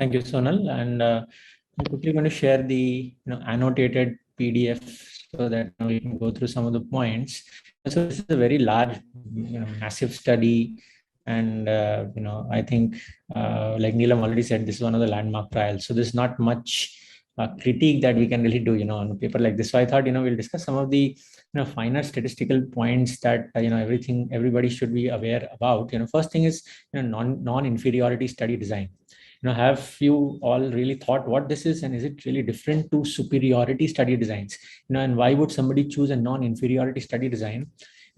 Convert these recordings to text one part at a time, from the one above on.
Thank you, Sonal. And I'm quickly going to share the annotated PDF so that we can go through some of the points. So this is a very large, massive study, and I think, like Neelam already said, this is one of the landmark trials. So there's not much critique that we can really do, on a paper like this. So I thought, we'll discuss some of the finer statistical points that everybody should be aware about. First thing is non-inferiority study design. Have you all really thought what this is, and is it really different to superiority study designs? And why would somebody choose a non-inferiority study design?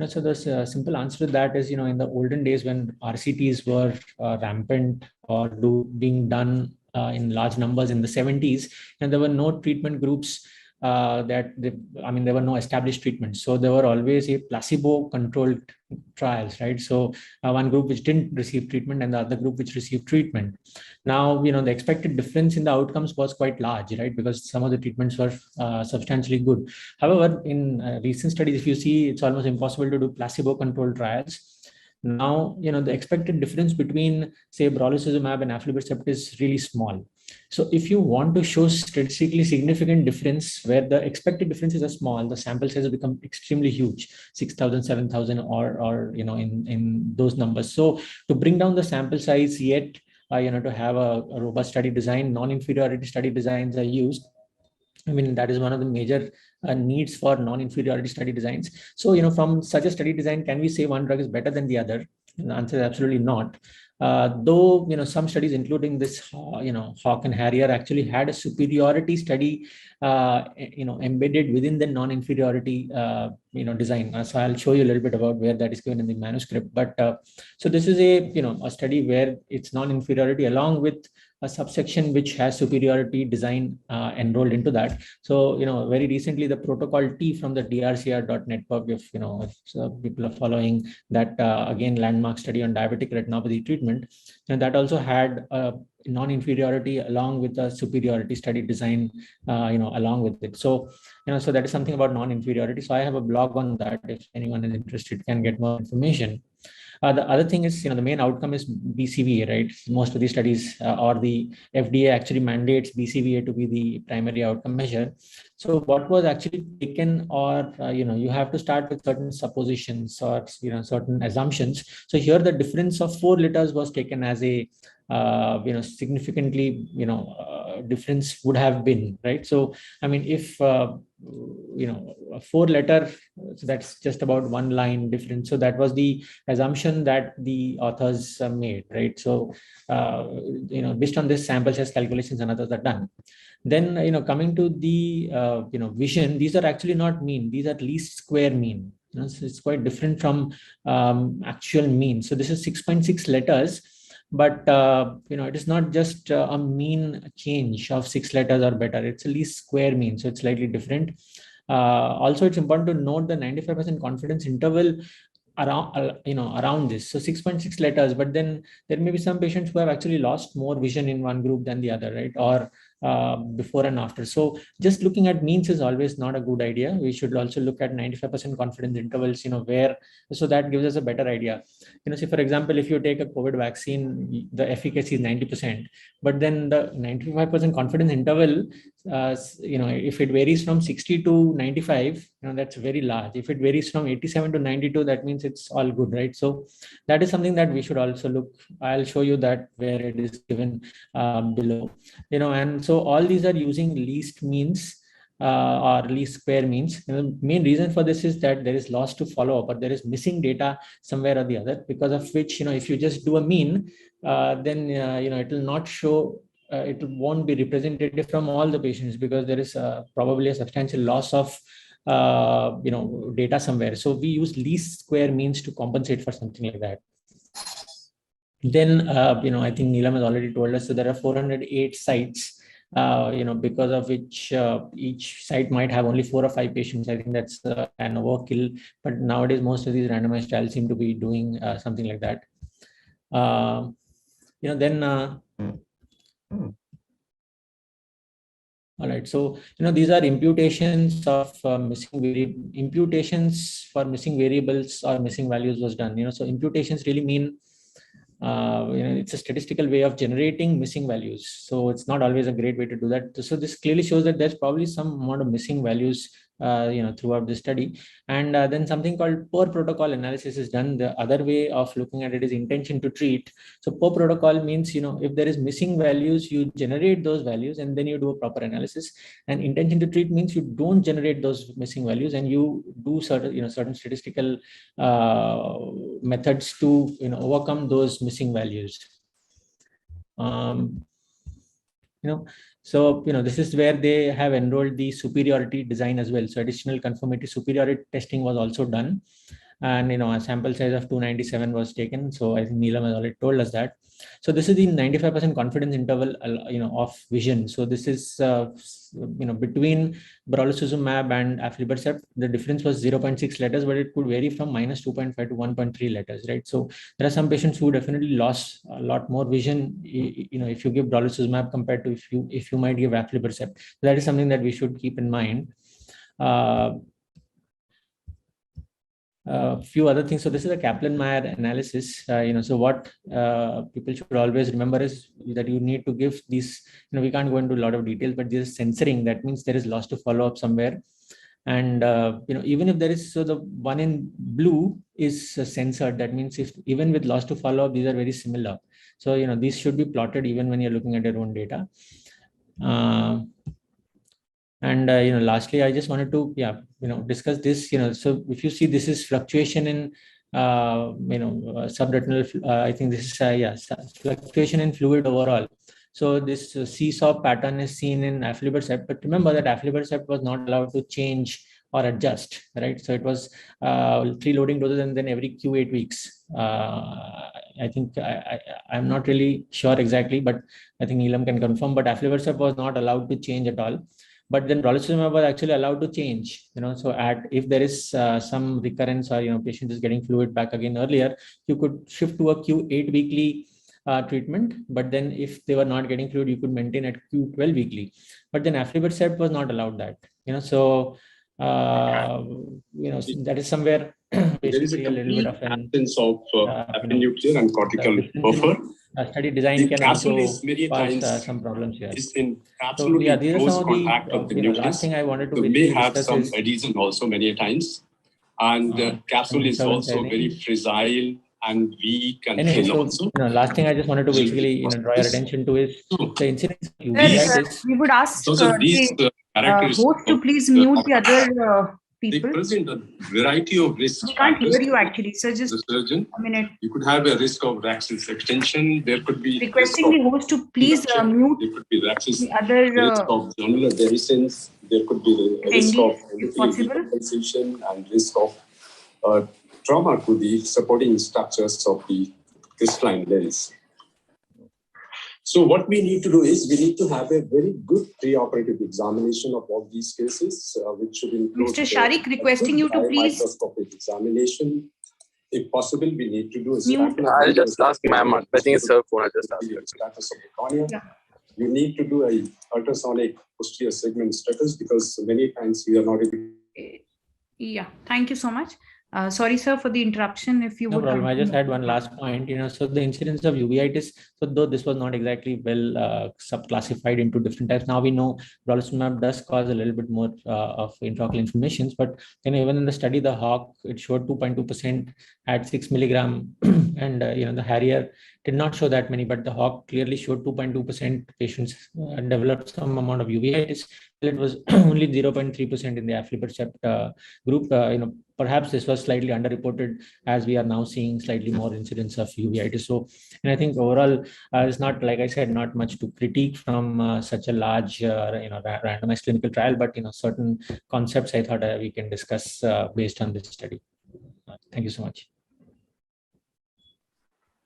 So the simple answer to that is, in the olden days when RCTs were rampant or being done in large numbers in the 70s, and there were no treatment groups there were no established treatments. So there were always a placebo-controlled trials, right? So one group which didn't receive treatment and the other group which received treatment. Now, the expected difference in the outcomes was quite large, right? Because some of the treatments were substantially good. However, in recent studies, if you see, it's almost impossible to do placebo-controlled trials. Now, the expected difference between, say, brolucizumab and aflibercept is really small. So if you want to show statistically significant difference where the expected differences are small, the sample size become extremely huge, 6,000, 7,000, or in those numbers. So to bring down the sample size yet, to have a robust study design, non-inferiority study designs are used. That is one of the major needs for non-inferiority study designs. So, from such a study design, can we say one drug is better than the other? And the answer is absolutely not. Though, some studies, including this, Hawk and Harrier, actually had a superiority study, embedded within the non-inferiority, design. So I'll show you a little bit about where that is given in the manuscript. But so this is a study where it's non-inferiority along with a subsection which has superiority design enrolled into that. So, very recently the protocol T from the drcr.net pub, if people are following that, again, landmark study on diabetic retinopathy treatment, and that also had non-inferiority along with the superiority study design, along with it. So, so that is something about non-inferiority. So I have a blog on that. If anyone is interested, can get more information. The other thing is, the main outcome is BCVA, right? Most of these studies or the FDA actually mandates BCVA to be the primary outcome measure. So what was actually taken, or, you have to start with certain suppositions or, certain assumptions. So here the difference of 4 letters was taken as a, significantly, difference would have been, right? So, if, a 4-letter, so that's just about 1 line difference. So that was the assumption that the authors made, right? So, based on this, sample size calculations and others are done. Then, coming to the, vision, these are actually not mean. These are least square mean. So it's quite different from actual mean. So this is 6.6 letters. But it is not just a mean change of 6 letters or better. It's a least square mean, so it's slightly different. Also, it's important to note the 95% confidence interval around this. So 6.6 letters, but then there may be some patients who have actually lost more vision in one group than the other, right? Or before and after. So just looking at means is always not a good idea. We should also look at 95% confidence intervals, where, so that gives us a better idea. Say for example, if you take a COVID vaccine, the efficacy is 90%, but then the 95% confidence interval, if it varies from 60 to 95, that's very large. If it varies from 87 to 92, that means it's all good, right? So that is something that we should also look. I'll show you that where it is given below, and so all these are using least means or least square means. The main reason for this is that there is loss to follow up, or there is missing data somewhere or the other, because of which, if you just do a mean, then it will not show, it won't be representative from all the patients, because there is probably a substantial loss of data somewhere. So we use least square means to compensate for something like that. Then I think Neelam has already told us, so there are 408 sites, because of which each site might have only 4 or 5 patients. I think that's an overkill, but nowadays most of these randomized trials seem to be doing something like that. All right, so these are imputations of imputations for missing variables or missing values was done. So imputations really mean it's a statistical way of generating missing values. So it's not always a great way to do that. So this clearly shows that there's probably some amount of missing values throughout the study. And then something called per protocol analysis is done. The other way of looking at it is intention to treat. So per protocol means, if there is missing values, you generate those values and then you do a proper analysis. And intention to treat means you don't generate those missing values and you do certain statistical methods to overcome those missing values. So this is where they have enrolled the superiority design as well. So additional conformity superiority testing was also done, and a sample size of 297 was taken. So I think Neelam has already told us that. So this is the 95% confidence interval, of vision. So this is between brolucizumab and aflibercept, the difference was 0.6 letters, but it could vary from -2.5 to 1.3 letters, right? So there are some patients who definitely lost a lot more vision, if you give brolucizumab compared to if you might give aflibercept. So that is something that we should keep in mind. A few other things. So this is a Kaplan-Meier analysis. So what people should always remember is that you need to give these, we can't go into a lot of details, but this is censoring. That means there is loss to follow-up somewhere. And, even if there is, so the one in blue is censored. That means if even with loss to follow-up, these are very similar. So, these should be plotted even when you're looking at your own data. And lastly, I just wanted to discuss this. So if you see, this is fluctuation in subretinal. I think this is fluctuation in fluid overall. So this seesaw pattern is seen in aflibercept, but remember that aflibercept was not allowed to change or adjust, right? So it was 3 loading doses and then every Q8 weeks. I think I'm not really sure exactly, but I think Neelam can confirm. But aflibercept was not allowed to change at all. But then brolucizumab was actually allowed to change, so if there is some recurrence or, patient is getting fluid back again earlier, you could shift to a Q8 weekly treatment. But then if they were not getting fluid, you could maintain at Q12 weekly. But then aflibercept was not allowed that, so, that is somewhere basically a little bit of an absence of appennuclear and cortical buffer. Study design can also cause some problems here. Is in absolutely so, these are close some contact of the last thing I wanted to may have some adhesion also many times, and capsule is also very fragile and weak and thin also. Last thing I just wanted to basically draw your attention to is the incidence of uveitis. We would ask host to please mute the other people. They present a variety of risks. We can't hear you actually, so just the surgeon, a minute. You could have a risk of Raxis extension. There could be requesting the host to please mute there could be Raxis, the other risk of jonular dehiscence. There could be the risk of compensation and risk of trauma to the supporting structures of the crystalline lens. So what we need to do is we need to have a very good preoperative examination of all these cases, which should include Mr. Sharik, requesting you to please microscopic examination. If possible, we need to do a I'll just ask ma'am. I think it's her phone. I'll just ask her. Status of the cornea. You need to do a ultrasonic posterior segment status because many times we are not able. Yeah, thank you so much. Sorry, sir, for the interruption. If you no would. problem. I just had one last point. So the incidence of uveitis. So though this was not exactly well subclassified into different types, now we know brolucizumab does cause a little bit more of intraocular inflammations. But even in the study, the Hawk, it showed 2.2% at 6 milligram, and the Harrier did not show that many. But the Hawk clearly showed 2.2% patients developed some amount of uveitis. It was only 0.3% in the aflibercept group. Perhaps this was slightly underreported, as we are now seeing slightly more incidence of uveitis. So, and I think overall, it's not, like I said, not much to critique from such a large, randomized clinical trial, but certain concepts I thought we can discuss based on this study. Thank you so much.